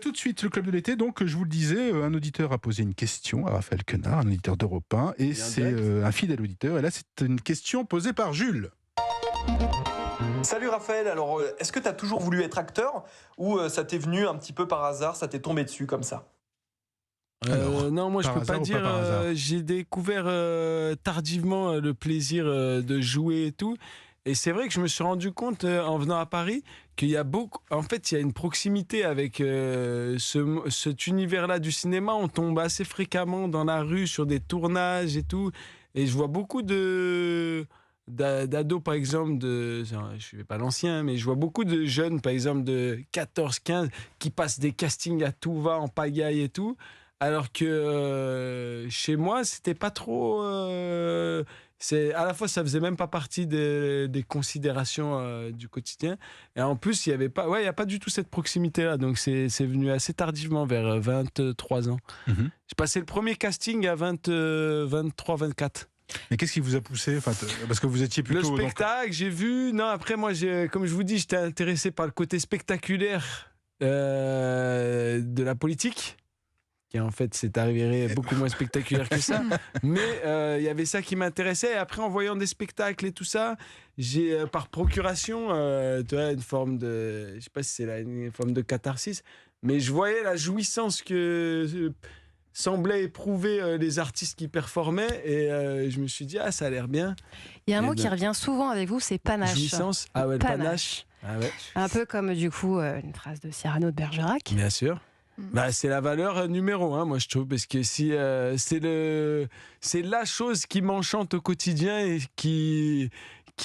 Tout de suite, le club de l'été. Donc, je vous le disais, un auditeur a posé une question à Raphaël Quenard, un auditeur d'Europe 1, et c'est un fidèle auditeur. Et là, c'est une question posée par Jules. Salut Raphaël, alors est-ce que tu as toujours voulu être acteur ou ça t'est venu un petit peu par hasard, ça t'est tombé dessus comme ça? Non, moi je peux pas dire. Hasard. J'ai découvert tardivement le plaisir de jouer et tout. Et c'est vrai que je me suis rendu compte en venant à Paris qu'il y a en fait, il y a une proximité avec cet univers-là du cinéma. On tombe assez fréquemment dans la rue sur des tournages et tout. Et je vois beaucoup d'ados, par exemple, je ne suis pas l'ancien, mais je vois beaucoup de jeunes, par exemple, de 14, 15, qui passent des castings à tout va, en pagaille et tout. Alors que chez moi, c'était pas trop. À la fois, ça faisait même pas partie des considérations du quotidien. Et en plus, il y a pas du tout cette proximité-là. Donc, c'est venu assez tardivement, vers 23 ans. Mm-hmm. J'ai passé le premier casting à 23, 24. Mais qu'est-ce qui vous a poussé, parce que vous étiez plutôt... Le spectacle, j'ai vu... Non, après, moi, comme je vous dis, j'étais intéressé par le côté spectaculaire de la politique, qui en fait s'est avéré beaucoup moins spectaculaire que ça. Mais il y avait ça qui m'intéressait. Et après, en voyant des spectacles et tout ça, j'ai, par procuration, tu vois, une forme de... Je sais pas si c'est une forme de catharsis, mais je voyais la jouissance que... semblaient éprouver les artistes qui performaient, et je me suis dit, ça a l'air bien. Il y a un mot qui revient souvent avec vous, c'est panache. Jouissance. Ah ouais, le panache. Ah ouais. Un peu comme du coup une phrase de Cyrano de Bergerac. Bien sûr. Bah, c'est la valeur numéro 1, moi je trouve, parce que si c'est la chose qui m'enchante au quotidien et qui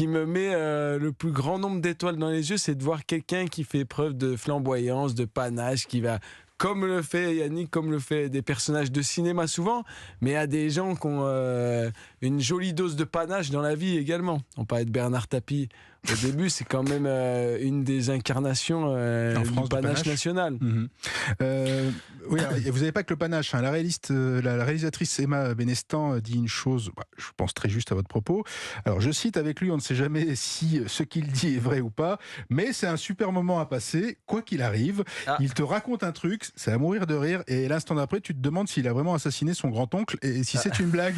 me met le plus grand nombre d'étoiles dans les yeux, c'est de voir quelqu'un qui fait preuve de flamboyance, de panache, qui va, comme le fait Yannick, comme le fait des personnages de cinéma souvent, mais à des gens qui ont une jolie dose de panache dans la vie également. On parlait de Bernard Tapie au début, c'est quand même une des incarnations du panache national. Mm-hmm. Oui, alors, vous n'avez pas que le panache. Hein. La réalisatrice Emma Benestan dit une chose, je pense très juste à votre propos. Alors, je cite avec lui, on ne sait jamais si ce qu'il dit est vrai ou pas, mais c'est un super moment à passer, quoi qu'il arrive. Il te raconte un truc, c'est à mourir de rire, et l'instant d'après, tu te demandes s'il a vraiment assassiné son grand-oncle et si c'est une blague.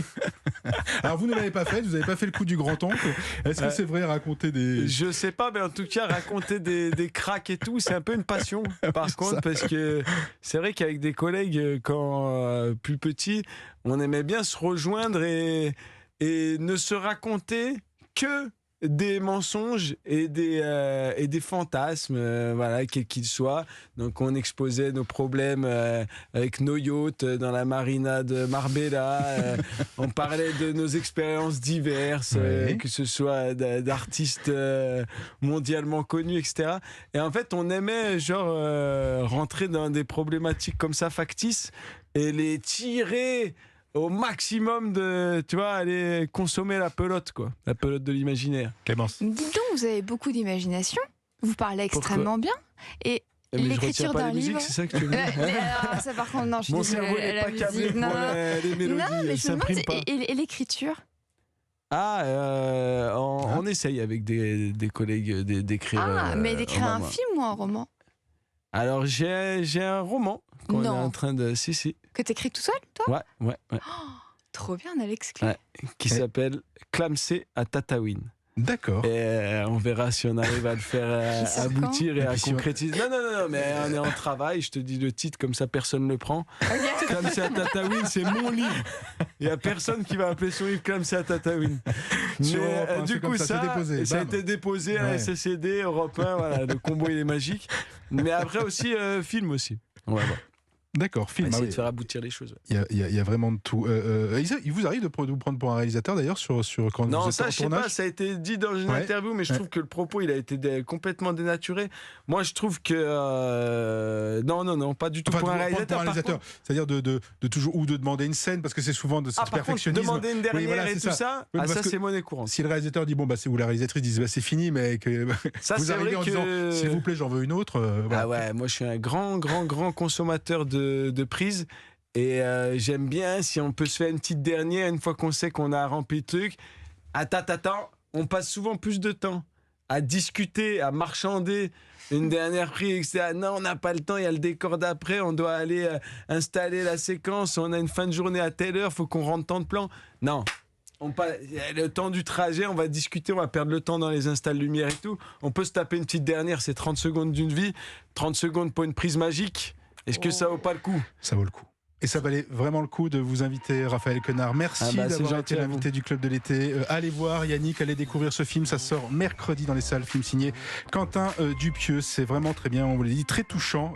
Alors, vous ne l'avez pas fait, vous n'avez pas fait le coup du grand-oncle. Est-ce que c'est vrai, raconter des... Je sais pas, mais en tout cas, raconter des cracks et tout, c'est un peu une passion, par contre, parce que c'est vrai qu'avec des collègues, quand plus petits, on aimait bien se rejoindre et ne se raconter que des mensonges et des fantasmes, voilà, quels qu'ils soient. Donc on exposait nos problèmes avec nos yachts dans la marina de Marbella, on parlait de nos expériences diverses, que ce soit d'artistes mondialement connus, etc. Et en fait, on aimait rentrer dans des problématiques comme ça, factices, et les tirer au maximum tu vois, aller consommer la pelote de l'imaginaire. Clémence. Dites donc, vous avez beaucoup d'imagination. Vous parlez extrêmement bien. Et mais l'écriture d'un livre. C'est ça que tu veux dire. Alors, ça, par contre, non, je suis Mon désolée, cerveau n'est pas câblé pour les mélodies. Non, mais je me demande, pas. et l'écriture? On essaye avec des collègues d'écrire. Mais d'écrire un film ou un roman? Alors, j'ai un roman qu'on est en train de... Si. Que t'écris tout seul, toi? Ouais. Oh, trop bien, on a l'exclu. Qui s'appelle Clamsé à Tataouine. D'accord. Et on verra si on arrive à le faire aboutir et à concrétiser. Non, mais on est en travail. Je te dis le titre, comme ça personne ne le prend. Okay. Clamsé à Tataouine, c'est mon livre. Il n'y a personne qui va appeler son livre Clamsé à Tataouine. Mais du coup, ça a été déposé à SCD, Europe 1, voilà, le combo il est magique. Mais après aussi, film aussi. On va voir. D'accord, film. Essayer de faire aboutir les choses. Il y a vraiment de tout. Il vous arrive de vous prendre pour un réalisateur d'ailleurs quand vous êtes en tournage? Non, ça je sais pas, ça a été dit dans une interview, mais je trouve que le propos il a été complètement dénaturé. Moi je trouve que non, pas du tout pour un réalisateur. C'est-à-dire de toujours ou de demander une scène parce que c'est souvent de ce perfectionnisme. Demander une dernière et tout ça, ça c'est monnaie courante. Si le réalisateur dit ou la réalisatrice dit c'est fini, mais que ça, vous arrivez en disant s'il vous plaît j'en veux une autre. Ah ouais, moi je suis un grand consommateur de prise, et j'aime bien si on peut se faire une petite dernière une fois qu'on sait qu'on a rempli le truc. Attends, on passe souvent plus de temps à discuter, à marchander une dernière prise, etc. Non, on n'a pas le temps, il y a le décor d'après, on doit aller installer la séquence, on a une fin de journée à telle heure, il faut qu'on rentre tant de plans. Non. Le temps du trajet, on va discuter, on va perdre le temps dans les installs lumière et tout. On peut se taper une petite dernière, c'est 30 secondes d'une vie, 30 secondes pour une prise magique. Est-ce que ça vaut pas le coup ? Ça vaut le coup. Et ça valait vraiment le coup de vous inviter, Raphaël Quenard. Merci d'avoir été l'invité du Club de l'été. Allez voir, Yannick, allez découvrir ce film. Ça sort mercredi dans les salles, film signé Quentin Dupieux. C'est vraiment très bien, on vous l'a dit, très touchant.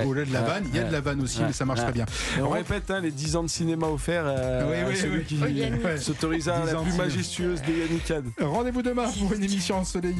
Au-delà de la vanne, il y a de la vanne aussi, mais ça marche très bien. Et on répète, les 10 ans de cinéma offerts à celui qui s'autorisa la plus majestueuse des Yannickades. Rendez-vous demain pour une émission ensoleillée.